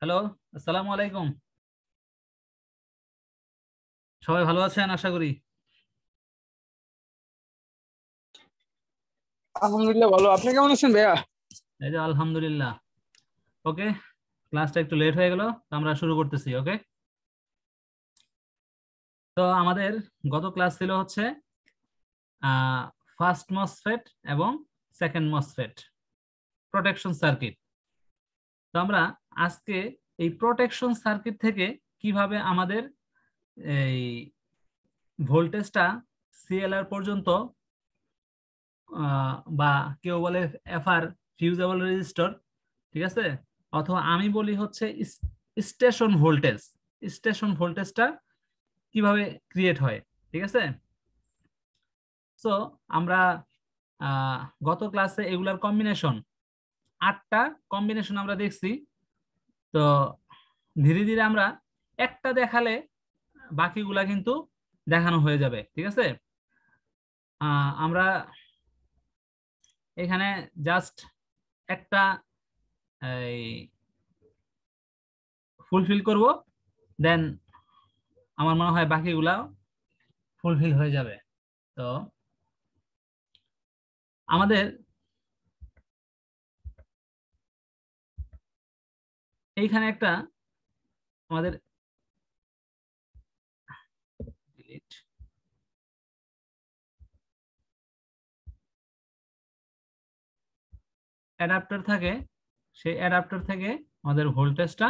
Hello, আসসালামু আলাইকুম। সবাই ভালো আছেন আশা করি। আলহামদুলিল্লাহ ভালো। আপনি কেমন আছেন ভাইয়া? এই যে আলহামদুলিল্লাহ। ওকে, ক্লাসটা একটু লেট হয়ে গেল, তো আমরা শুরু করতেছি। ওকে, তো আমাদের গত ক্লাস ছিল হচ্ছে ফার্স্ট মসফেট এবং সেকেন্ড মসফেট প্রোটেকশন সার্কিট। তো আমরা আজকে এই প্রোটেকশন সার্কিট থেকে কিভাবে আমাদের এই ভোল্টেজটা সিএলআর পর্যন্ত বা কেউ বলে এফআর ফিউজেবল রেজিস্টর, ঠিক আছে, অথবা আমি বলি হচ্ছে স্টেশন ভোল্টেজ, স্টেশন ভোল্টেজটা কিভাবে ক্রিয়েট হয়, ঠিক আছে। সো আমরা গত ক্লাসে এগুলার কম্বিনেশন 8টা কম্বিনেশন আমরা দেখছি। তো ধীরে ধীরে আমরা একটা দেখালে বাকিগুলা কিন্তু দেখানো হয়ে যাবে, ঠিক আছে। আমরা এখানে জাস্ট একটা এই ফুলফিল করব, দেন আমার মনে হয় বাকিগুলা ফুলফিল হয়ে যাবে। তো আমাদের এইখানে একটা আমাদের অ্যাডাপ্টার থাকে, সেই অ্যাডাপ্টার থেকে আমাদের ভোল্টেজটা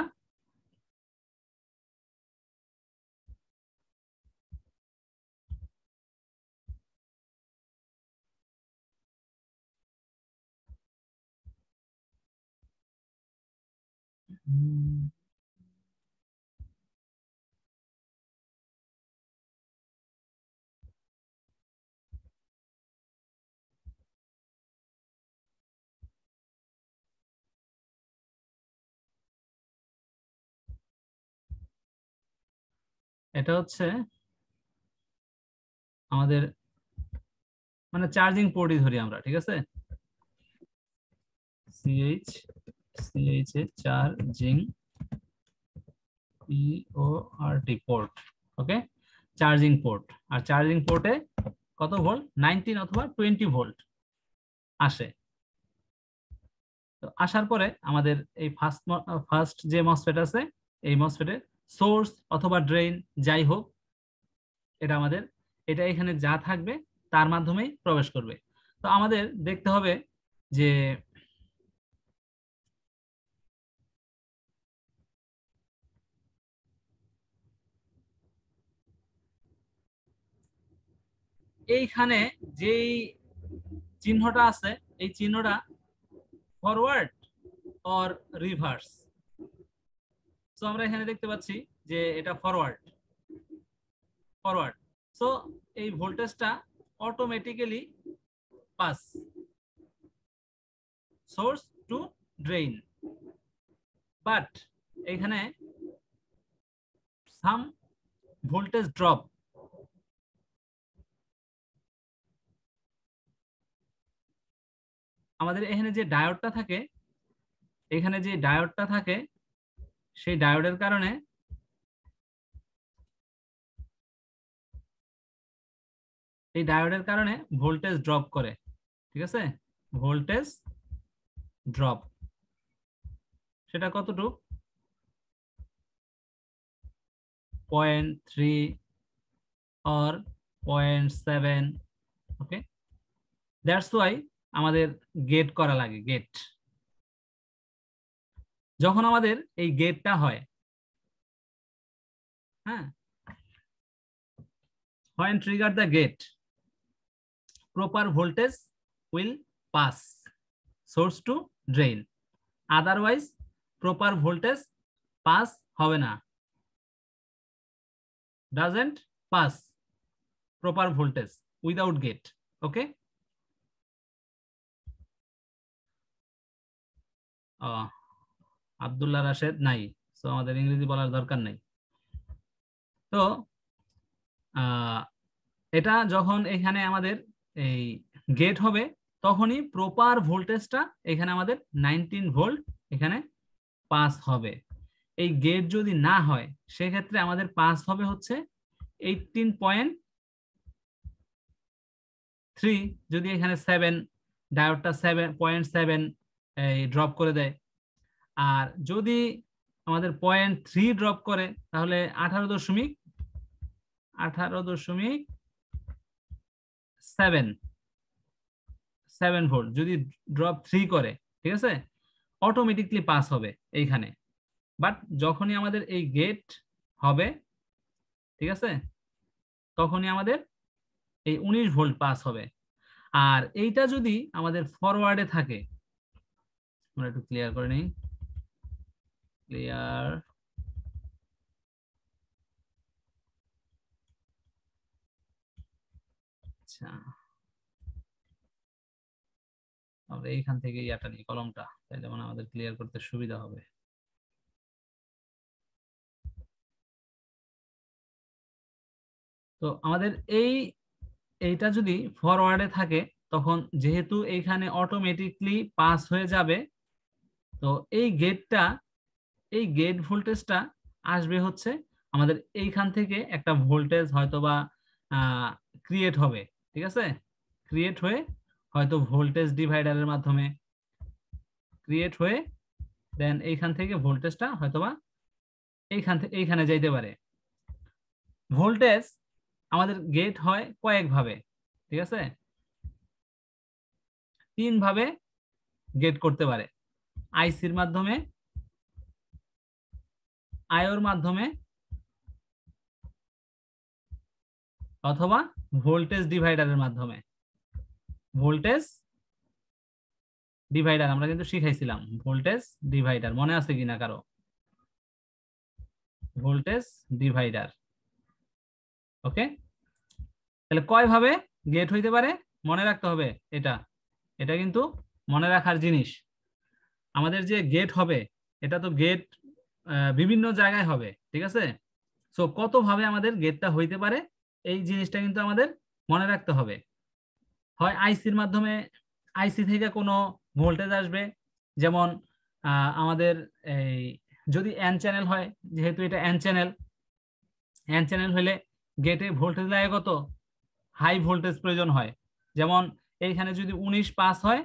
এটা হচ্ছে আমাদের মানে চার্জিং পোর্টই ধরি আমরা, ঠিক আছে। সিএইচ সিএইচ এ চার্জিং, পিওআরটি পোর্ট। ওকে, চার্জিং পোর্ট। আর চার্জিং পোর্টে কত ভোল্ট, 19 অথবা 20 ভোল্ট আসে। তো আসার পরে আমাদের এই ফার্স্ট যে মসফেট আছে, এই মসফেটের সোর্স অথবা ড্রেন যাই হোক, এটা আমাদের এটা এখানে যা থাকবে তার মাধ্যমেই প্রবেশ করবে। তো আমাদের দেখতে হবে যে এইখানে যেই চিহ্নটা আছে, এই চিহ্নটা ফরওয়ার্ড অর রিভার্স। সো আমরা এখানে দেখতে পাচ্ছি যে এটা ফরওয়ার্ড, ফরওয়ার্ড। সো এই ভোল্টেজটা automatically pass source to drain, but এখানে সাম ভোল্টেজ ড্রপ। আমাদের এখানে যে ডায়োডটা থাকে, এখানে যে ডায়োডটা থাকে, সেই ডায়োডের কারণে এই ডায়োডের কারণে ভোল্টেজ ড্রপ করে, ঠিক আছে। ভোল্টেজ ড্রপ সেটা কতটুকু, 0.3 or 0.7। ওকে, দ্যাটস ওয়াই আমাদের গেট করা লাগে, গেট। যখন আমাদের এই গেটটা হয়, হ্যাঁ, when trigger the gate, proper voltage will pass source to drain, otherwise proper voltage pass হবে না, doesn't pass proper voltage without gate। ওকে, আব্দুল্লাহ রাশেদ নাই, তো আমাদের ইংরেজি বলার দরকার নাই। তো এটা যখন এখানে আমাদের এই গেট হবে, তখনই প্রপার ভোল্টেজটা এখানে আমাদের 19 ভোল্ট এখানে পাস হবে। এই গেট যদি না হয় সেক্ষেত্রে আমাদের পাস হবে হচ্ছে 18.3, যদি এখানে 7 ডায়োডটা 7.7 ড্রপ করে দেয়। আর যদি আমাদের 0.3 ড্রপ করে তাহলে 18.7 ভোল্ট যদি ড্রপ 3 করে, ঠিক আছে, অটোমেটিকলি পাস হবে এইখানে। বাট যখনই আমাদের এই গেট হবে, ঠিক আছে, তখনই আমাদের এই 19 ভোল্ট পাস হবে। আর এইটা যদি আমাদের ফরওয়ার্ডে থাকে, আমরা একটু ক্লিয়ার করে নিই, ক্লিয়ার, আচ্ছা আমরা এইখান থেকে ইয়াটা নিই, কলমটা, তাহলে মানে আমাদের ক্লিয়ার করতে সুবিধা হবে। তো আমাদের এইটা যদি ফরওয়ার্ডে থাকে তখন যেহেতু এইখানে অটোমেটিকলি পাস হয়ে যাবে, তো এই গেট ভোল্টেজটা আসবে হচ্ছে আমাদের এইখান থেকে একটা ভোল্টেজ হয়তোবা ক্রিয়েট হবে, ঠিক আছে, ক্রিয়েট হয়ে হয়তো ভোল্টেজ ডিভাইডারের মাধ্যমে ক্রিয়েট হয়ে দেন এইখান থেকে ভোল্টেজটা হয়তোবা এইখানে যাইতে পারে। ভোল্টেজ আমাদের গেট হয় কয়েকভাবে, ঠিক আছে, 3 ভাবে গেট করতে পারে, আইসির মাধ্যমে, আয়োর মাধ্যমে, অথবা ভোল্টেজ ডিভাইডারের মাধ্যমে। ভোল্টেজ ডিভাইডার আমরা কিন্তু শিখাইছিলাম, ভোল্টেজ ডিভাইডার মনে আছে কিনা কারো? ভোল্টেজ ডিভাইডার, ওকে। তাহলে কয় ভাবে গেট হইতে পারে মনে রাখতে হবে, এটা এটা কিন্তু মনে রাখার জিনিস। আমাদের যে গেট হবে, এটা তো গেট বিভিন্ন জায়গায় হবে, ঠিক আছে। সো কত ভাবে আমাদের গেটটা হইতে পারে এই জিনিসটা কিন্তু আমাদের মনে রাখতে হবে। হয় আইসির মাধ্যমে, আইসি থেকে কোনো ভোল্টেজ আসবে, যেমন আমাদের এই যদি এন চ্যানেল হয়, যেহেতু এটা এন চ্যানেল হলে গেটে ভোল্টেজ লাগে কত, হাই ভোল্টেজ প্রয়োজন হয়। যেমন এইখানে যদি 19 পাস হয়,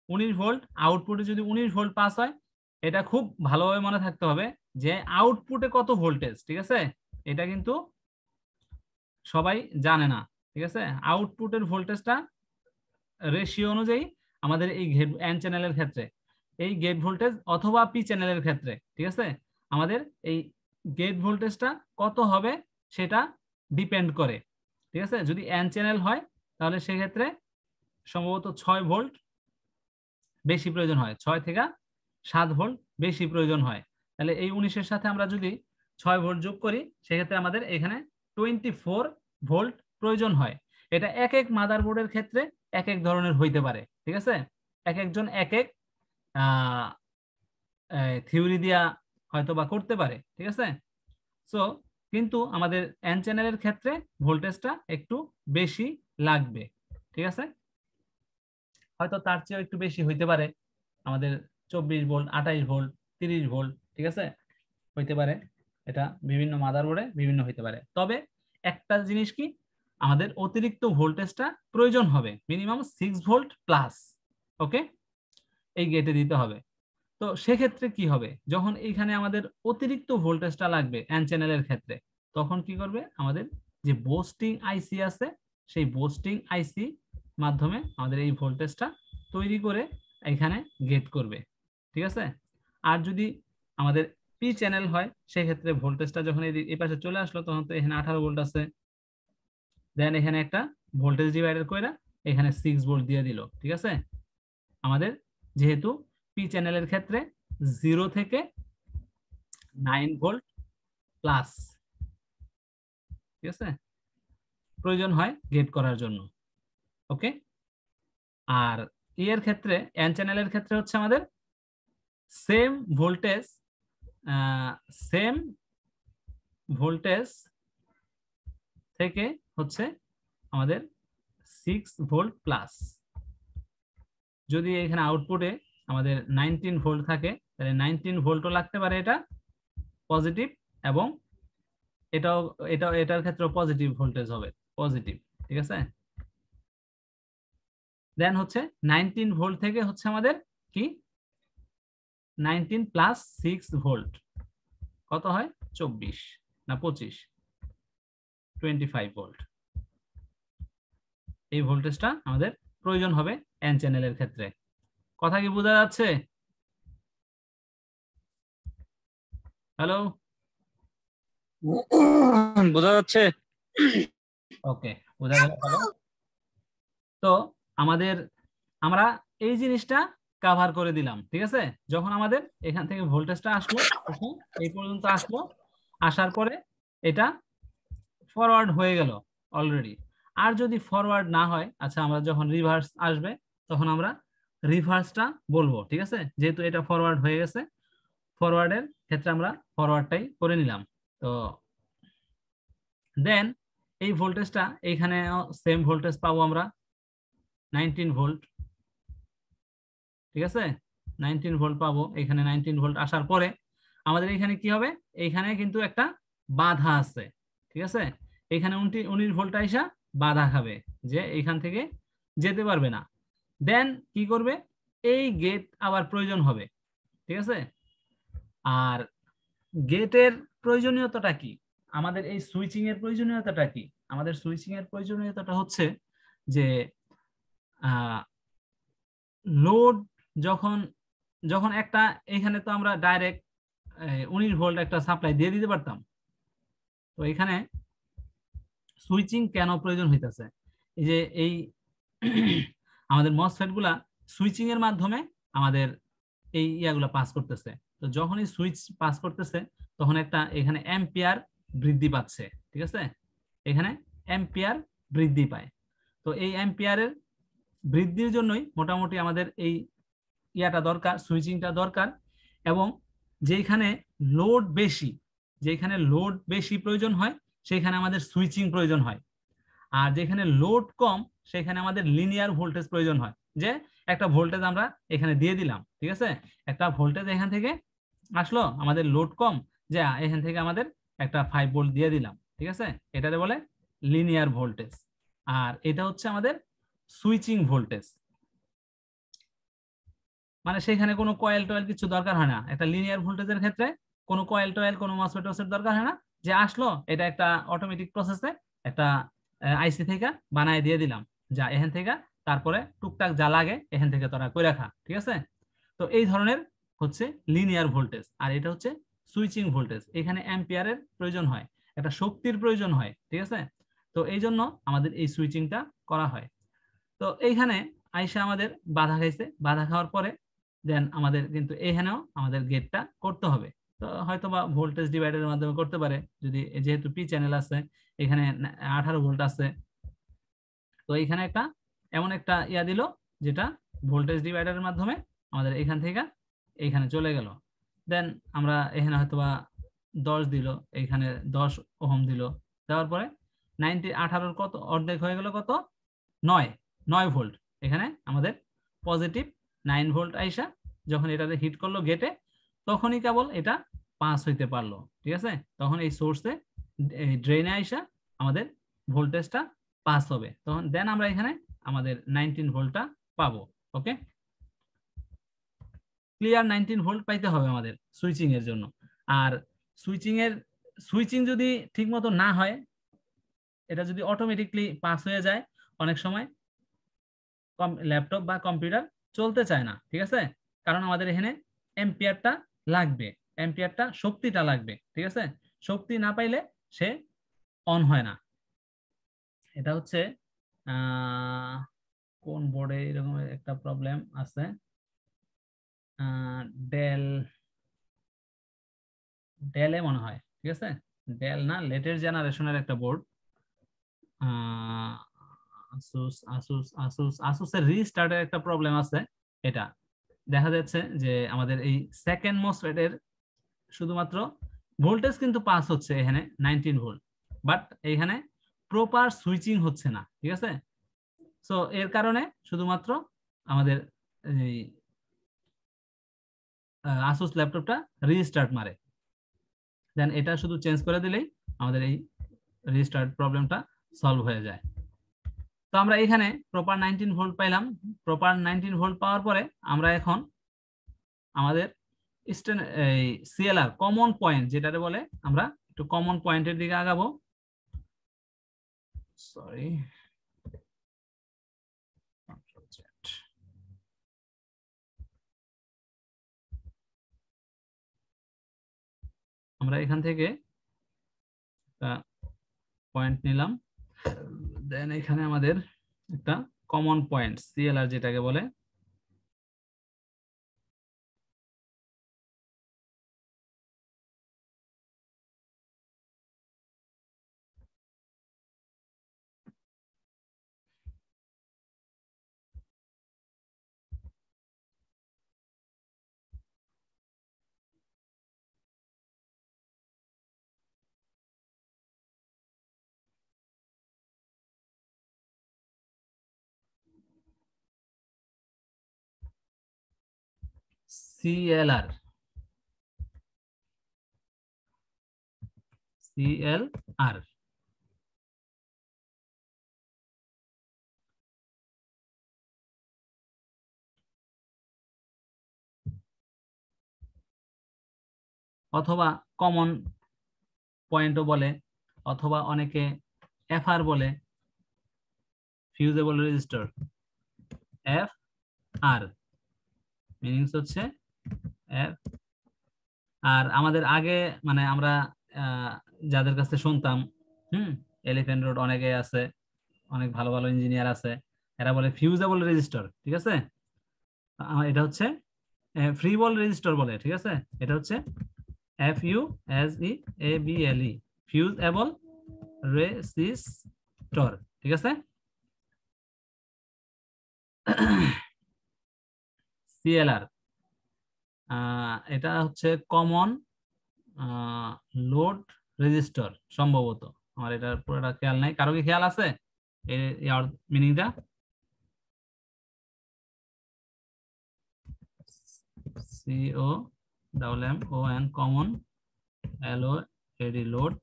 19 ভোল্ট আউটপুটে যদি 19 ভোল্ট পাস হয়, এটা খুব ভালোভাবে মনে থাকতে হবে যে আউটপুটে কত ভোল্টেজ, ঠিক আছে, এটা কিন্তু সবাই জানে না, ঠিক আছে। আউটপুটের ভোল্টেজটা রেশিও অনুযায়ী আমাদের এই এন চ্যানেলের ক্ষেত্রে, এই গেট ভোল্টেজ অথবা পি চ্যানেলের ক্ষেত্রে, ঠিক আছে, আমাদের এই গেট ভোল্টেজটা কত হবে সেটা ডিপেন্ড করে, ঠিক আছে। যদি এন চ্যানেল হয় তাহলে সেক্ষেত্রে সম্ভবত 6 ভোল্ট বেশি প্রয়োজন হয়, 6 থেকে 7 ভোল্ট বেশি প্রয়োজন হয়। তাহলে এই 19-এর সাথে আমরা যদি 6 ভোল্ট যোগ করি সেক্ষেত্রে আমাদের এখানে 24 ভোল্ট প্রয়োজন হয়। এটা এক এক মাদারবোর্ডের ক্ষেত্রে এক এক ধরনের হইতে পারে, ঠিক আছে, এক একজন এক এক থিওরি দিয়া হয়তো বা করতে পারে, ঠিক আছে। সো কিন্তু আমাদের এন চ্যানেলের ক্ষেত্রে ভোল্টেজটা একটু বেশি লাগবে, ঠিক আছে, হয়তো তার চেয়েও একটু বেশি হইতে পারে, আমাদের 24 ভোল্ট, 28 ভোল্ট, 30 ভোল্ট, ঠিক আছে, হইতে পারে। এটা বিভিন্ন মাদারবোর্ডে বিভিন্ন হইতে পারে। তবে একটা জিনিস কি, আমাদের অতিরিক্ত ভোল্টেজটা প্রয়োজন হবে মিনিমাম 6 ভোল্ট প্লাস, ওকে, এই গেটে দিতে হবে। তো সেক্ষেত্রে কি হবে, যখন এইখানে আমাদের অতিরিক্ত ভোল্টেজটা লাগবে এন চ্যানেলের ক্ষেত্রে, তখন কি করবে, আমাদের যে বুস্টিং আইসি আছে সেই বুস্টিং আইসি মাধ্যমে আমাদের এই ভোল্টেজটা তৈরি করে এখানে গেট করবে, ঠিক আছে। আর যদি আমাদের পি চ্যানেল হয় সেক্ষেত্রে ভোল্টেজটা যখন এই পাশে চলে আসলো তখন তো এখানে 18 ভোল্ট আছে, দেন এখানে একটা ভোল্টেজ ডিভাইডার কইরা এখানে 6 ভোল্ট দিয়ে দিল, ঠিক আছে। আমাদের যেহেতু পি চ্যানেলের ক্ষেত্রে 0 থেকে 9 ভোল্ট প্লাস, ঠিক আছে, প্রয়োজন হয় গেট করার জন্য, ওকে। আর এর ক্ষেত্রে এন চ্যানেলের ক্ষেত্রে হচ্ছে আমাদের সেম ভোল্টেজ সেম ভোল্টেজ থেকে হচ্ছে আমাদের 6 ভোল্ট প্লাস। যদি এখানে আউটপুটে আমাদের 19 ভোল্ট থাকে তাহলে 19 ভোল্টও লাগতে পারে এটা, পজিটিভ, এবং এটার ক্ষেত্রে পজিটিভ ভোল্টেজ হবে, পজিটিভ। ঠিক আছে, দেন হচ্ছে 19 ভোল্ট থেকে হচ্ছে আমাদের কি 19 প্লাস 6 ভোল্ট কত হয় 24 না 25, 25 ভোল্ট। এই ভোল্টেজটা আমাদের প্রয়োজন হবে এন চ্যানেলের ক্ষেত্রে। কথা কি বোঝা যাচ্ছে? হ্যালো, বোঝা যাচ্ছে? ওকে, বোঝা গেল, ভালো। তো আমরা এই জিনিসটা কভার করে দিলাম। ঠিক আছে, যখন আমাদের এখান থেকে ভোল্টেজটা আসলো, তখন এই পর্যন্ত আসলো, আসার পরে এটা ফরওয়ার্ড হয়ে গেল অলরেডি। আর যদি ফরওয়ার্ড না হয়, আচ্ছা, আমরা যখন রিভার্স আসবে তখন আমরা রিভার্সটা বলবো। ঠিক আছে, যেহেতু এটা ফরওয়ার্ড হয়ে গেছে, ফরওয়ার্ডের ক্ষেত্রে আমরা ফরওয়ার্ডটাই করে নিলাম। তো দেন এই ভোল্টেজটা এইখানে সেম ভোল্টেজ পাবো আমরা 19 ভোল্ট। ঠিক আছে, 19 ভোল্ট পাবো এখানে। 19 ভোল্ট আসার পরে আমাদের এখানে কি হবে, এইখানে কিন্তু একটা বাধা আছে। ঠিক আছে, এখানে 19 ভোল্ট আইসা বাধা খাবে, যে এইখান থেকে যেতে পারবে না। দেন কি করবে, এই গেট আবার প্রয়োজন হবে। ঠিক আছে, আর গেটের প্রয়োজনীয়তাটা কি, আমাদের এই সুইচিং এর প্রয়োজনীয়তাটা কি? আমাদের সুইচিং এর প্রয়োজনীয়তাটা হচ্ছে যে লোড যখন যখন একটা, এখানে তো আমরা ডাইরেক্ট 19 ভোল্ট একটা সাপ্লাই দিয়ে দিতে পারতাম। তো এখানে সুইচিং কেন প্রয়োজন হইতেছে, এই যে এই আমাদের মসফেট গুলা সুইচিং এর মাধ্যমে আমাদের এই ইয়াগুলা পাস করতেছে। তো যখনই সুইচ পাস করতেছে তখন একটা এখানে অ্যাম্পিয়ার বৃদ্ধি পাচ্ছে। ঠিক আছে, এখানে অ্যাম্পিয়ার বৃদ্ধি পায়। তো এই অ্যাম্পিয়ারের বৃদ্ধির জন্যই মোটামুটি আমাদের এই ইয়াটা দরকার, সুইচিংটা দরকার। এবং যেখানে লোড বেশি, যেখানে লোড বেশি প্রয়োজন হয় সেখানে আমাদের সুইচিং প্রয়োজন হয়। আর যেখানে লোড কম সেখানে আমাদের লিনিয়ার ভোল্টেজ প্রয়োজন হয়, যে একটা ভোল্টেজ আমরা এখানে দিয়ে দিলাম। ঠিক আছে, একটা ভোল্টেজ এখান থেকে আসলো, আমাদের লোড কম, যে এখান থেকে আমাদের একটা 5 ভোল্ট দিয়ে দিলাম। ঠিক আছে, এটাতে বলে লিনিয়ার ভোল্টেজ। আর এটা হচ্ছে আমাদের সুইচিং ভোল্টেজ। মানে সেখানে কোনো কয়েল টয়েল কিছু দরকার হয় না। একটা লিনিয়ার ভোল্টেজের ক্ষেত্রে কোনো কয়েল টয়েল, কোনো মসফেট টসফেট দরকার হয় না, যে আসলো এটা একটা অটোমেটিক প্রসেসে একটা আইসি থেকে বানায় দিয়ে দিলাম, যা এখান থেকে তারপরে টুকটাক যা লাগে এখান থেকে তোরা কই রাখা। ঠিক আছে, তো এই ধরনের হচ্ছে লিনিয়ার ভোল্টেজ। আর এটা হচ্ছে সুইচিং ভোল্টেজ। এখানে অ্যাম্পিয়ারের প্রয়োজন হয়, একটা শক্তির প্রয়োজন হয়। ঠিক আছে, তো এই জন্য আমাদের এই সুইচিংটা করা হয়। তো এইখানে আইসা আমাদের বাধা খাইছে, বাধা খাওয়ার পরে দেন আমাদের কিন্তু এখানেও আমাদের গেটটা করতে হবে। তো হয়তো বা ভোল্টেজ ডিভাইডারের মাধ্যমে করতে পারে, যদি যেহেতু পি চ্যানেল আছে, এখানে 18 ভোল্ট আছে। তো এখানে একটা এমন একটা ইয়া দিল, যেটা ভোল্টেজ ডিভাইডারের মাধ্যমে আমাদের এখান থেকে এইখানে চলে গেল। দেন আমরা এখানে হয়তো বা 10 দিল, এইখানে 10 ওহম দিল, দেওয়ার পরে 18 কত অর্ধেক হয়ে গেল, কত 9 ভোল্ট। এখানে আমাদের পজিটিভ 9 ভোল্ট আইসা যখন এটাতে হিট করলো গেটে, তখনই কেবল এটা পাস হইতে পারলো। ঠিক আছে, তখন এই সোর্সে ড্রেনে আইসা আমাদের ভোল্টেজটা পাস হবে, তখন দেন আমরা এখানে আমাদের 19 ভোল্টটা পাবো। ওকে, ক্লিয়ার? 19 ভোল্ট পাইতে হবে আমাদের সুইচিং এর জন্য। আর সুইচিং যদি ঠিক মতো না হয়, এটা যদি অটোমেটিকলি পাস হয়ে যায়, অনেক সময় ল্যাপটপ বা কম্পিউটার চলতে চায় না। ঠিক আছে, কারণ আমাদের এখানে এম্পিয়ারটা লাগবে, এম্পিয়ারটা শক্তিটা লাগবে। ঠিক আছে, শক্তি না পাইলে সে অন হয় না। এটা হচ্ছে কোন বোর্ডে এরকম একটা প্রবলেম আছে, ডেল, ডেলে মনে হয়। ঠিক আছে, ডেল না, লেটেস্ট জেনারেশনের একটা বোর্ড, আসুসের রিস্টার্টের একটা প্রবলেম আছে। এটা দেখা যাচ্ছে যে আমাদের এই সেকেন্ড মসফেটের শুধুমাত্র ভোল্টেজ কিন্তু পাস হচ্ছে এখানে 19 ভোল্ট, বাট এখানে প্রপার সুইচিং হচ্ছে না। ঠিক আছে, সো এর কারণে শুধুমাত্র আমাদের এই আসুস ল্যাপটপটা রিস্টার্ট মারে। দেন এটা শুধু চেঞ্জ করে দিলেই আমাদের এই রিস্টার্ট প্রবলেমটা সলভ হয়ে যায়। তো আমরা এখানে প্রপার 19 ভোল্ট পাইলাম। প্রপার 19 ভোল্ট পাওয়ার পরে আমরা এখন আমাদের সিএলআর কমন পয়েন্ট যেটাকে বলে, আমরা একটু কমন পয়েন্টের দিকে আগাবো। সরি, আমরা এখান থেকে একটা পয়েন্ট নিলাম, দেন এখানে আমাদের একটা কমন পয়েন্ট সিএলআর যেটাকে বলে, সিএলআর সিএলআর অথবা কমন পয়েন্টও বলে, অথবা অনেকে এফআর বলে, fusible resistor. F R meanings হচ্ছে এফ। আর আমাদের আগে মানে আমরা যাদের কাছে শুনতাম, এলিফ্যান্ট রোড অনেকে আছে, অনেক ভালো ভালো ইঞ্জিনিয়ার আছে, এরা বলে ফিউজেবল রেজিস্টর, ঠিক আছে। এটা হচ্ছে ফ্রি বল রেজিস্টর বলে, ঠিক আছে। এটা হচ্ছে FUSEABLE, ফিউজেবল রেজিস্টর, ঠিক আছে। সিএলআর এটা হচ্ছে কমন লোড রেজিস্টর সম্ভবত, আমার এটা পুরোটা খেয়াল নাই। কারো কি খেয়াল আছে এর মিনিংটা? COMMON common LOAD load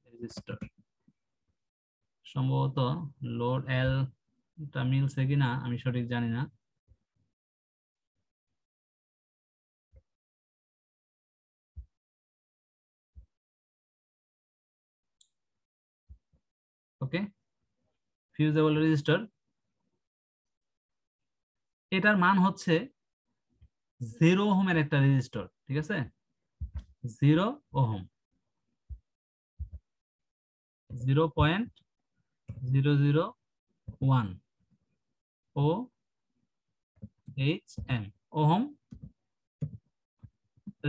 resistor, সম্ভবত লোড এল টা মিলছে কিনা আমি সঠিক জানি না। ওকে, ফিউজেবল রেজিস্টর, এটার মান হচ্ছে 0 ওহমের একটা রেজিস্টর, ঠিক আছে। 0 ওহম, 0.001 OHM ওহম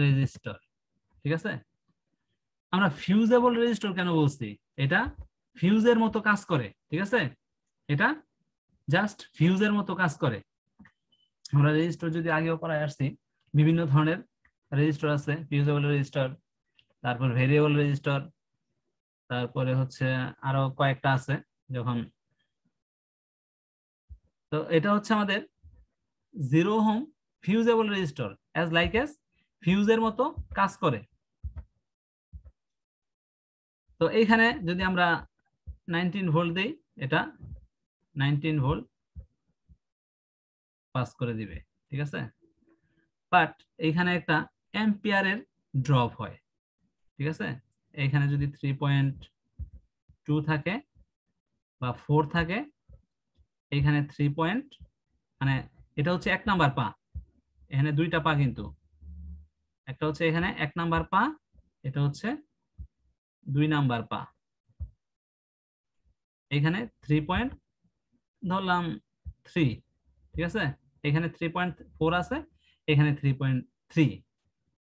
রেজিস্টর, ঠিক আছে। আমরা ফিউজেবল রেজিস্টর কেন বলছি? এটা ফিউজের মতো কাজ করে, ঠিক আছে। এটা জাস্ট ফিউজের মতো কাজ করে। আমরা রেজিস্টর যদি আগেও পড়ায় আসছি, বিভিন্ন ধরনের রেজিস্টর আছে, ফিউজেবল রেজিস্টর, তারপর ভেরিয়েবল রেজিস্টর, তারপরে হচ্ছে আরো কয়েকটা আছে। যখন তো এটা হচ্ছে আমাদের 0 ohm fusible resistor, as like এস ফিউজের মতো কাজ করে। তো এইখানে যদি আমরা 19 ভোল্ট দেই, এটা 19 ভোল্ট পাস করে দিবে, ঠিক আছে। বাট এইখানে একটা অ্যাম্পিয়ারের ড্রপ হয়, ঠিক আছে। এইখানে যদি 3.2 থাকে বা 4 থাকে, এইখানে 3 পয়েন্ট, মানে এটা হচ্ছে 1 নাম্বার পা, এখানে দুইটা পা, কিন্তু একটা হচ্ছে এখানে 1 নাম্বার পা, এটা হচ্ছে 2 নাম্বার পা। এখানে 3 পয়েন্ট ধরলাম 3, ঠিক আছে। এখানে 3.4 আছে, এখানে 3.3,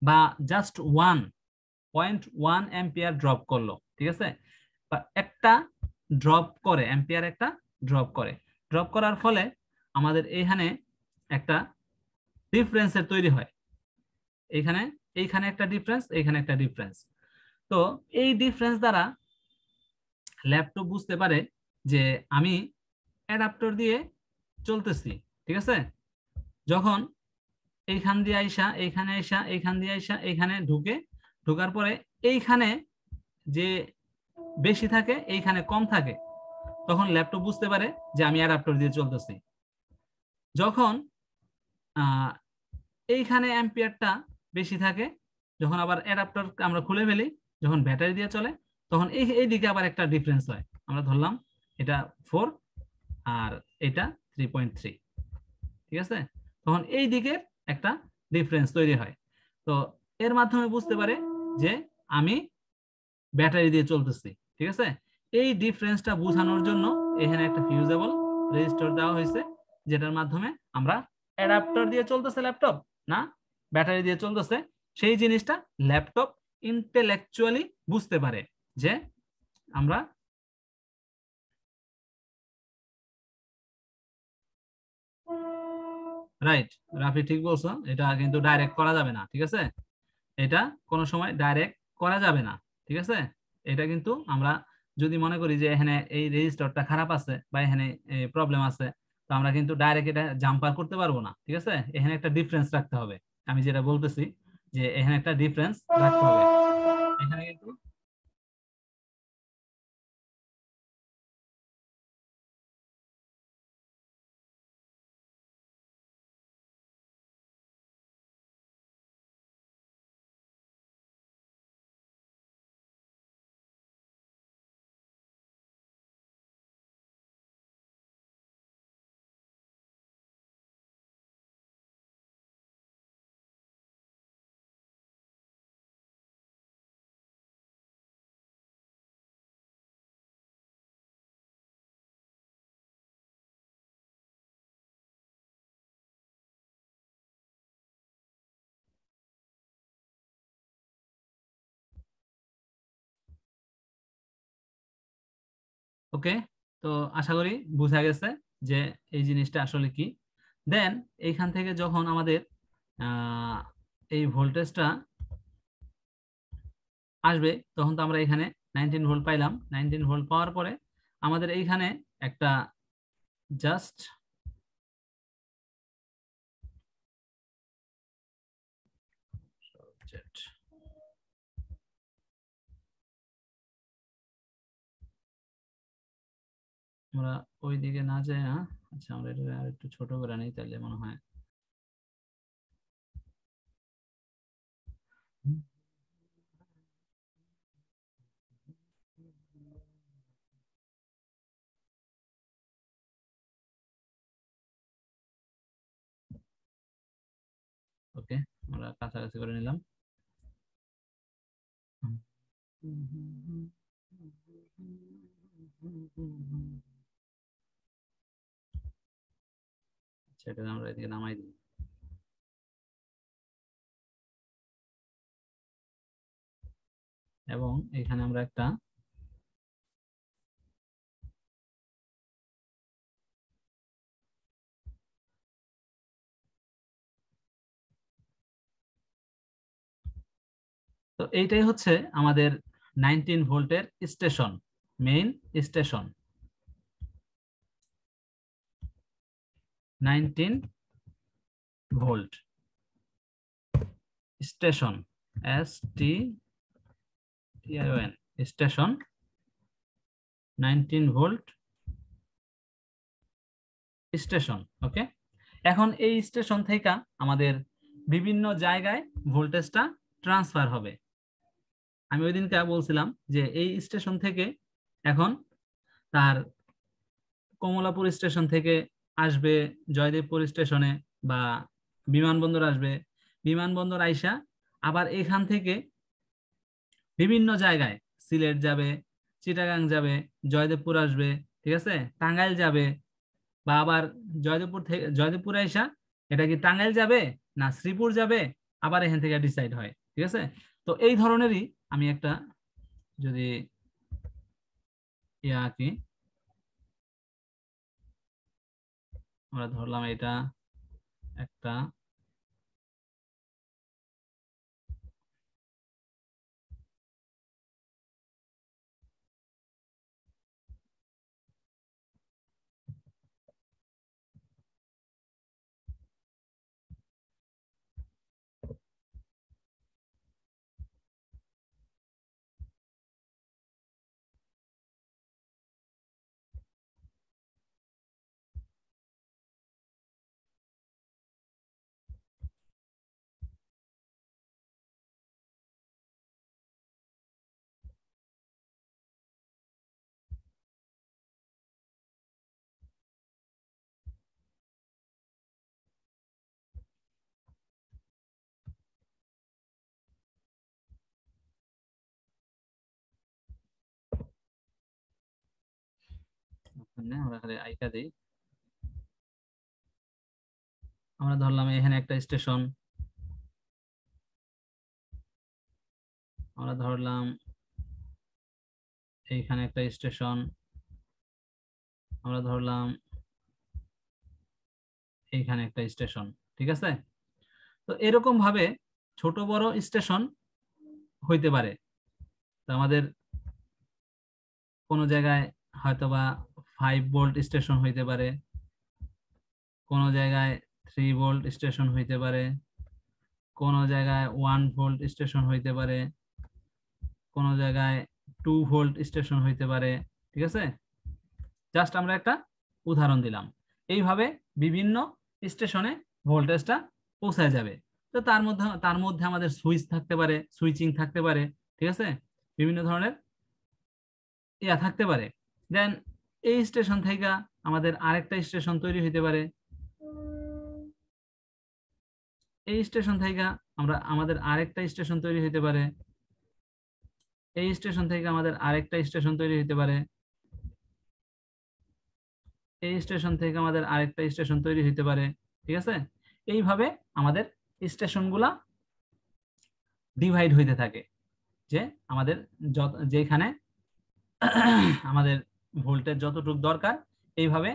বা জাস্ট 1.1 অ্যাম্পিয়ার ড্রপ করলো, ঠিক আছে। বা একটা ড্রপ করে অ্যাম্পিয়ার, একটা ড্রপ করে, ড্রপ করার ফলে আমাদের এখানে একটা ডিফারেন্সের তৈরি হয়। এইখানে এইখানে একটা ডিফারেন্স, এইখানে একটা ডিফারেন্স। তো এই ডিফারেন্স দ্বারা ল্যাপটপ বুঝতে পারে যে আমি অ্যাডাপ্টর দিয়ে চলতেছি, ঠিক আছে। যখন এইখান দিয়ে আইসা, এইখানে আইসা, এইখান দিয়ে আইসা, এইখানে ঢুকে, ঢোকার পরে এইখানে যে বেশি থাকে এইখানে কম থাকে, তখন ল্যাপটপ বুঝতে পারে যে আমি অ্যাডাপ্টার দিয়ে চলতেছি। যখন এইখানে অ্যাম্পিয়ারটা বেশি থাকে, যখন আবার অ্যাডাপ্টার আমরা খুলে ফেলি, যখন ব্যাটারি দিয়ে চলে, তখন এই দিকে আবার একটা ডিফারেন্স হয়। আমরা ধরলাম এটা 4 আর এটা 3.3, ঠিক আছে? তখন এই দিকে একটা ডিফারেন্স তৈরি হয়। তো এর মাধ্যমে বুঝতে পারে যে আমি ব্যাটারি দিয়ে চলতেছি, ঠিক আছে? এই ডিফারেন্সটা বোঝানোর জন্য এখানে একটা ফিউজেবল রেজিস্টর দেওয়া হয়েছে, যেটার মাধ্যমে আমরা অ্যাডাপ্টার দিয়ে চলতেছে ল্যাপটপ না ব্যাটারি দিয়ে চলতেছে, সেই জিনিসটা ল্যাপটপ ইন্টেলেকচুয়ালি বুঝতে পারে যে আমরা রাইট। রাফি ঠিক বলছো, এটা কিন্তু ডাইরেক্ট করা যাবে না, ঠিক আছে? এটা কোনো সময় ডাইরেক্ট করা যাবে না, ঠিক আছে? এটা কিন্তু আমরা যদি মনে করি যে এখানে এই রেজিস্টারটা খারাপ আছে বা এখানে প্রবলেম আছে, তো আমরা কিন্তু ডাইরেক্ট এটা জাম্পার করতে পারবো না, ঠিক আছে? এখানে একটা ডিফারেন্স রাখতে হবে। আমি যেটা বলতেছি যে এখানে একটা ডিফারেন্স রাখতে হবে। এখানে কিন্তু ওকে। তো আশা করি বোঝা গেছে যে এই জিনিসটা আসলে কি। দেন এইখান থেকে যখন আমাদের আহ, এই ভোল্টেজটা আসবে, তখন তো আমরা এখানে 19 ভোল্ট পাইলাম। 19 ভোল্ট পাওয়ার পরে আমাদের এইখানে একটা জাস্ট আমরা ওই দিকে না যাই, হ্যাঁ। আচ্ছা, আমরা এটা আর একটু ছোট করে নিই, তাহলে মনে হয় ওকে। আমরা কাছাকাছি করে নিলাম। সেটা আমরা এদিকে নামাই দিই। এবং এখানে আমরা একটা তো এইটাই হচ্ছে আমাদের 19 ভোল্টের station, main station. 19 volt station, STION station, 19 volt station. Okay. এখন এই স্টেশন থেকে আমাদের বিভিন্ন জায়গায় ভোল্টেজটা ট্রান্সফার হবে। আমি ওই দিনকে বলছিলাম যে এই স্টেশন থেকে এখন তার কমলাপুর স্টেশন থেকে আসবে জয়দেবপুর স্টেশনে বা বিমানবন্দর আসবে, বিমানবন্দর আইসা আবার এখান থেকে বিভিন্ন জায়গায় সিলেট যাবে, চিটাগাং যাবে, জয়দেবপুর আসবে, ঠিক আছে, টাঙ্গাইল যাবে, বা আবার জয়দেবপুর থেকে জয়দেবপুর আইসা এটা কি টাঙ্গাইল যাবে না শ্রীপুর যাবে, আবার এখান থেকে ডিসাইড হয়, ঠিক আছে? তো এই ধরনেরই আমি একটা যদি ইয়া আঁকি, আমরা ধরলাম এটা একটা আমরা খালি আইটা দিই। আমরা ধরলাম এখানে একটা স্টেশন, আমরা ধরলাম এইখানে একটা স্টেশন, আমরা ধরলাম এইখানে একটা স্টেশন। ঠিক আছে, তো এরকম ভাবে ছোট বড় স্টেশন হইতে পারে। তো আমাদের কোনো জায়গায় হয়তোবা 5 ভোল্ট স্টেশন হইতে পারে, কোনো জায়গায় 3 ভোল্ট স্টেশন হইতে পারে, কোনো জায়গায় 1 ভোল্ট স্টেশন হইতে পারে, কোনো জায়গায় 2 ভোল্ট স্টেশন হইতে পারে। ঠিক আছে, জাস্ট আমরা একটা উদাহরণ দিলাম। এইভাবে বিভিন্ন স্টেশনে ভোল্টেজটা পৌঁছায় যাবে। তো তার মধ্যে আমাদের সুইচ থাকতে পারে, সুইচিং থাকতে পারে। ঠিক আছে, বিভিন্ন ধরনের ইয়া থাকতে পারে। দেন এই স্টেশন থেকে আমাদের আরেকটা স্টেশন তৈরি হইতে পারে, এই স্টেশন থেকে আমাদের আরেকটা স্টেশন তৈরি হইতে পারে, এই স্টেশন থেকে আমাদের আরেকটা স্টেশন তৈরি হইতে পারে, এই স্টেশন থেকে আমাদের আরেকটা স্টেশন তৈরি হইতে পারে। ঠিক আছে, এইভাবে আমাদের স্টেশনগুলা ডিভাইড হইতে থাকে, যে আমাদের যেখানে আমাদের ভোল্টেজ যতটুকু দরকার এইভাবে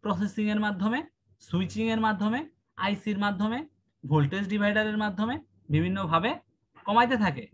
প্রসেসিং এর মাধ্যমে, সুইচিং এর মাধ্যমে, আইসির মাধ্যমে, ভোল্টেজ ডিভাইডারের মাধ্যমে বিভিন্নভাবে কমাইতে থাকে।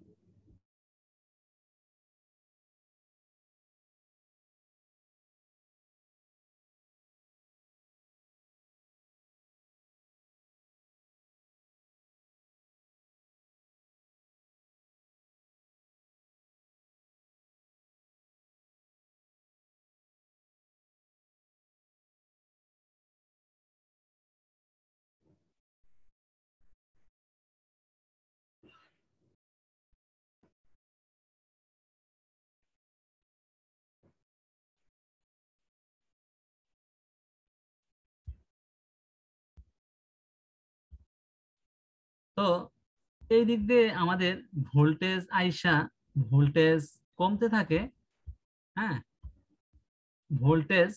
তো এই দিক দিয়ে আমাদের ভোল্টেজ আইসা ভোল্টেজ কমতে থাকে। হ্যাঁ, ভোল্টেজ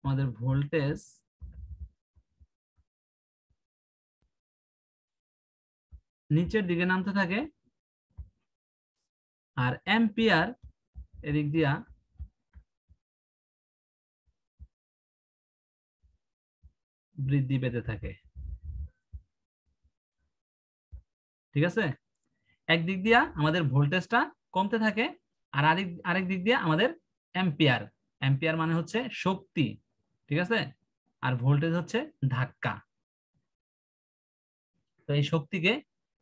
আমাদের ভোল্টেজ নিচের দিকে নামতে থাকে, আর অ্যাম্পিয়ার এদিক দিয়া বৃদ্ধি পেতে থাকে। ঠিক আছে, একদিক দিয়া আমাদের ভোল্টেজটা কমতে থাকে, আর আরেক দিক দিয়ে আমাদের অ্যাম্পিয়ার, অ্যাম্পিয়ার মানে হচ্ছে শক্তি। ঠিক আছে, আর ভোল্টেজ হচ্ছে ধাক্কা। তো এই শক্তিকে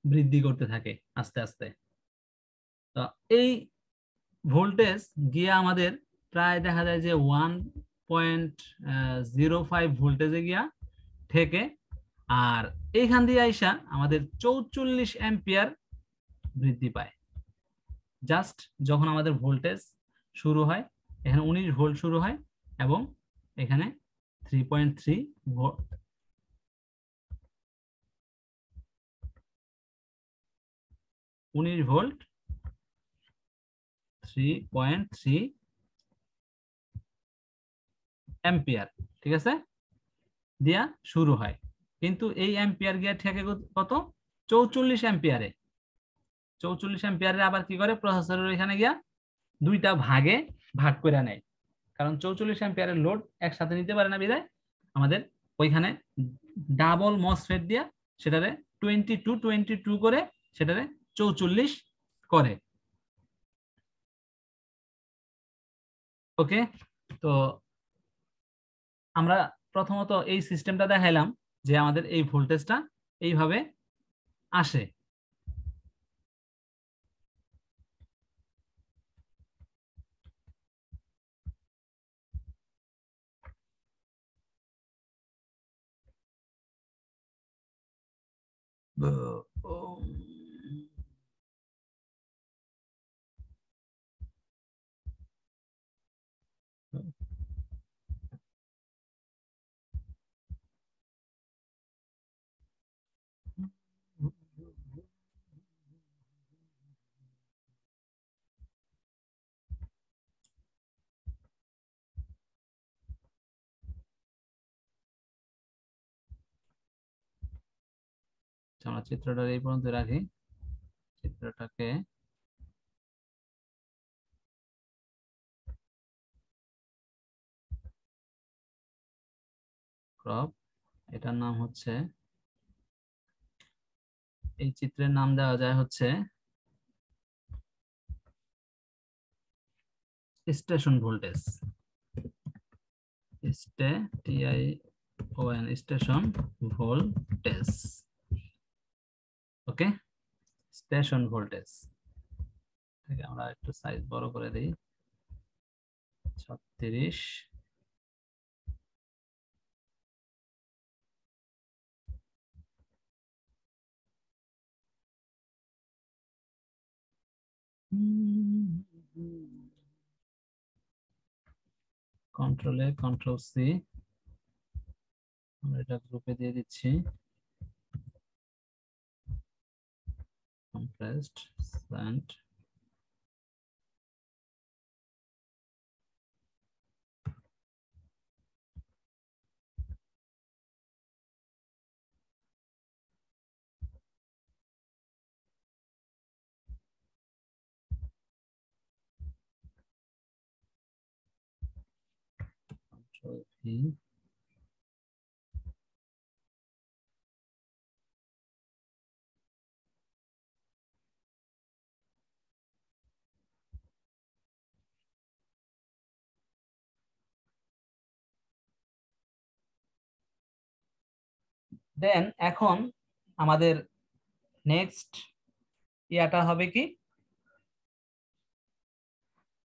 বৃদ্ধি করতে থাকে আস্তে আস্তে। তো এই ভোল্টেজ গিয়া আমাদের প্রায় দেখা যায় যে 1.05 ভোল্টেজে গিয়া থেকে, আর এইখান দিয়ে আইসা আমাদের 44 অ্যাম্পিয়ার বৃদ্ধি পায়। জাস্ট যখন আমাদের ভোল্টেজ শুরু হয়, এখানে 19 ভোল্ট শুরু হয়, এবং এখানে 3.3 ভোল্ট, 19 ভোল্ট 3.3 অ্যাম্পিয়ার, ঠিক আছে, দিয়া শুরু হয়। কিন্তু এই অ্যাম্পিয়ার গিয়া ঠেকে কত, 44 অ্যাম্পিয়ারে। 44 অ্যাম্পিয়ারে আবার কি করে, প্রসেসরের এখানে গিয়া দুইটা ভাগে ভাগ করে নেয়। কারণ 44 অ্যাম্পিয়ারের লোড একসাথে নিতে পারে না, বিধায় আমাদের ওইখানে ডাবল মসফেট দিয়া সেটারে 22 করে সেটারে 44 করে। ওকে, তো আমরা প্রথমত এই সিস্টেমটা দেখাইলাম যে আমাদের এই ভোল্টেজটা এইভাবে আসে। আমরা চিত্রটা এই পর্যন্ত রাখি, চিত্রটাকে ক্রপ, এটার নাম হচ্ছে, এই চিত্রের নাম দেওয়া যায় হচ্ছে স্টেশন ভোল্টেজ, স্টেশন ভোল্টেজ। ওকে, স্টেশন ভোল্টেজ। আমরা একটু সাইজ বড় করে দিই, 36। কন্ট্রোলে কন্ট্রোল সি, আমরা এটা গ্রুপে দিয়ে দিচ্ছি, compressed sand, control V, দেন এখন আমাদের নেক্সট ইয়াটা হবে কি,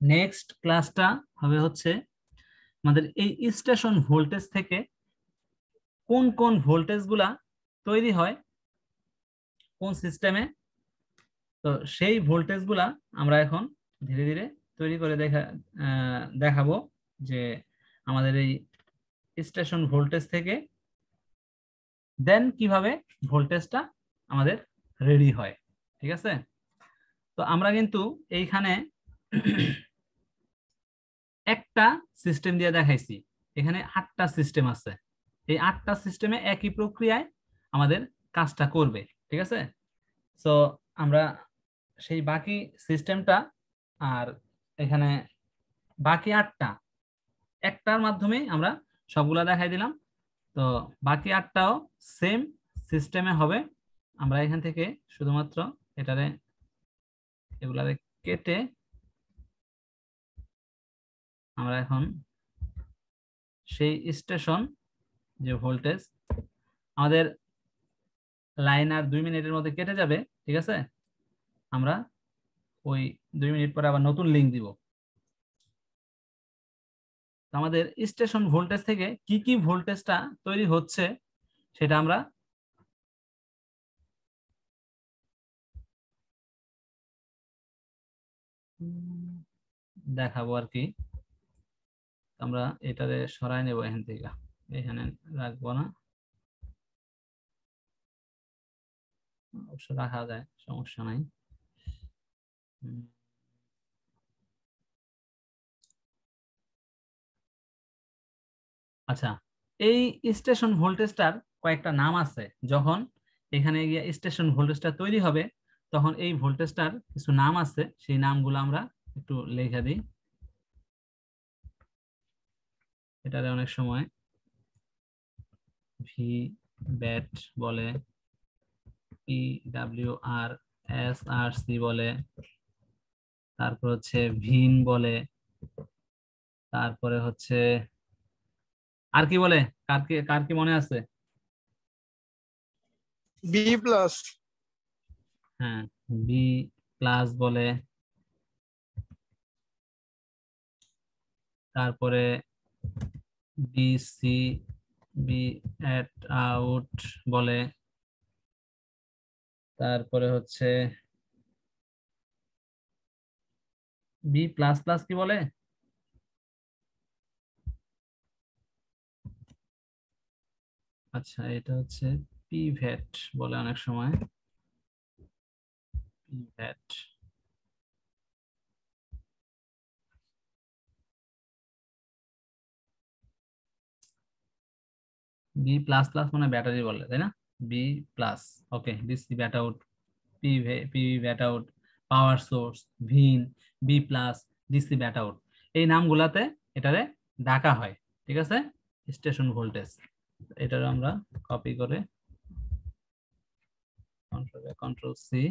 নেক্সট ক্লাসটা হবে হচ্ছে আমাদের এই স্টেশন ভোল্টেজ থেকে কোন কোন ভোল্টেজ গুলা তৈরি হয় কোন সিস্টেমে, তো সেই ভোল্টেজ গুলা আমরা এখন ধীরে ধীরে তৈরি করে দেখাবো যে আমাদের এই স্টেশন ভোল্টেজ থেকে দেন কিভাবে ভোল্টেজটা আমাদের রেডি হয়। ঠিক আছে, তো আমরা কিন্তু এইখানে একটা সিস্টেম দিয়ে দেখাইছি, এখানে 8টা সিস্টেম আছে, এই 8টা সিস্টেমে একই প্রক্রিয়ায় আমাদের কাজটা করবে। ঠিক আছে, তো আমরা সেই বাকি সিস্টেমটা আর এখানে বাকি 8টা একটার মাধ্যমে আমরা সবগুলা দেখাই দিলাম, তো বাকি 8টাও সেম সিস্টেমে হবে। আমরা এখান থেকে শুধুমাত্র এগুলারে কেটে আমরা এখন সেই স্টেশন যে ভোল্টেজ আমাদের লাইন আর 2 মিনিটের মধ্যে কেটে যাবে। ঠিক আছে, আমরা ওই 2 মিনিট পরে আবার নতুন লিংক দিব। আমাদের স্টেশন ভোল্টেজ থেকে কি কি ভোল্টেজটা তৈরি হচ্ছে সেটা আমরা দেখাবো আর কি। আমরা এটারে সরাই নেব এখান থেকে, এখানে রাখবো না, অবশ্য রাখা যায়, সমস্যা নাই। আচ্ছা, এই স্টেশন ভোল্টেজটার কয়েকটা নাম আছে, যখন এখানে গিয়ে স্টেশন ভোল্টেজটা তৈরি হবে তখন এই ভোল্টেজটার কিছু নাম আছে, সেই নামগুলো আমরা একটু লিখে দিই। এটারে অনেক সময় ভি ব্যাট বলে, PWRSRC বলে, তারপর হচ্ছে ভিন বলে, তারপরে হচ্ছে আর কি বলে, কার কি মনে আছে? B plus. হ্যাঁ, বি প্লাস বলে, তারপরে বিসি, বি এট আউট বলে, তারপরে হচ্ছে বি প্লাস প্লাস কি বলে, আচ্ছা এটা হচ্ছে পিভ্যাট বলে অনেক সময়, পিভ্যাট। বি প্লাস প্লাস মানে ব্যাটারি বলে, তাই না? B plus, okay, DC bat out, PV bat out, power source, Vin, B plus, DC bat out, এই নামগুলাতে এটারে ডাকা হয়। ঠিক আছে, স্টেশন ভোল্টেজ। এটার আমরা কপি করে কন্ট্রোল সি